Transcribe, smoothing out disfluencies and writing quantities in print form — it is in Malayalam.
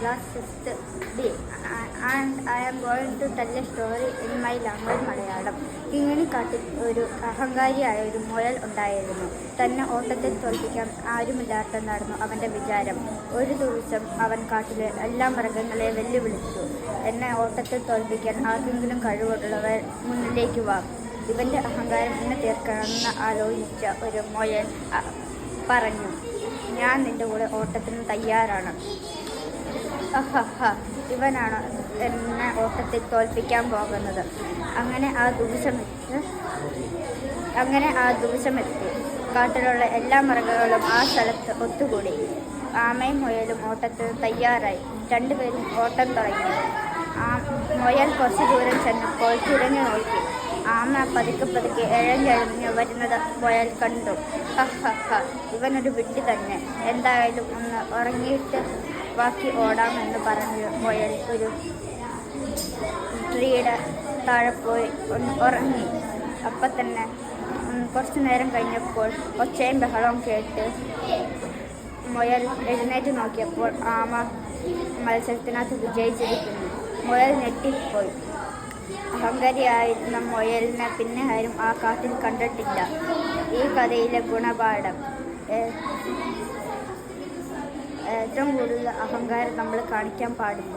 class 6th D, and I am going to tell a story in my language Malayalam. കിങ്ങിണിക്കാട്ടിൽ ഒരു അഹങ്കാരിയായ ഒരു മുയൽ ഉണ്ടായിരുന്നു. തന്നെ ഓട്ടത്തിൽ തോൽപ്പിക്കാൻ ആരുമില്ലാത്തെന്നായിരുന്നു അവൻ്റെ വിചാരം. ഒരു ദിവസം അവൻ കാട്ടിലെ എല്ലാ മൃഗങ്ങളെ വെല്ലുവിളിച്ചു. എന്നെ ഓട്ടത്തിൽ തോൽപ്പിക്കാൻ ആർക്കെങ്കിലും കഴിവുള്ളവർ മുന്നിലേക്ക് വാ. ഇവൻ്റെ അഹങ്കാരം എന്നെ തീർക്കണമെന്ന് ആലോചിച്ച ഒരു മുയൽ പറഞ്ഞു, ഞാൻ നിന്റെ കൂടെ ഓട്ടത്തിന് തയ്യാറാണ്. ഇവനാണ് എന്നെ ഓട്ടത്തിൽ തോൽപ്പിക്കാൻ പോകുന്നത്. അങ്ങനെ ആ ദിവസമെത്തി. കാട്ടിലുള്ള എല്ലാ മൃഗങ്ങളും ആ സ്ഥലത്ത് ഒത്തുകൂടി. ആമയും മുയലും ഓട്ടത്തിന് തയ്യാറായി. രണ്ടുപേരും ഓട്ടം തുടങ്ങി. മുയൽ കുറച്ചു ദൂരം ചെന്നപ്പോൾ തിരിഞ്ഞു നോക്കി. ആമ പതുക്കെ എഴഞ്ഞെഴഞ്ഞ് വരുന്നത് മുയൽ കണ്ടു. ഇവനൊരു വിഡ്ഢി തന്നെ, എന്തായാലും ഒന്ന് ഉറങ്ങിയിട്ട് ബാക്കി ഓടാമെന്ന് പറഞ്ഞ് മുയൽ ഒരു ട്രീയുടെ താഴെ പോയി ഉറങ്ങി. അപ്പം തന്നെ കുറച്ചു നേരം കഴിഞ്ഞപ്പോൾ ഒച്ചയും ബഹളവും കേട്ട് മുയൽ എഴുന്നേറ്റ് നോക്കിയപ്പോൾ ആമ മത്സരത്തിനകത്ത് വിജയിച്ചിരിക്കുന്നു. മുയൽ ഞെട്ടിപ്പോയി. അഹങ്കാരിയായിരുന്ന മുയലിനെ പിന്നെ ആരും ആ കാട്ടിൽ കണ്ടിട്ടില്ല. ഈ കഥയിലെ ഗുണപാഠം: ഏറ്റവും കൂടുതൽ അഹങ്കാരം നമ്മൾ കാണിക്കാൻ പാടില്ല.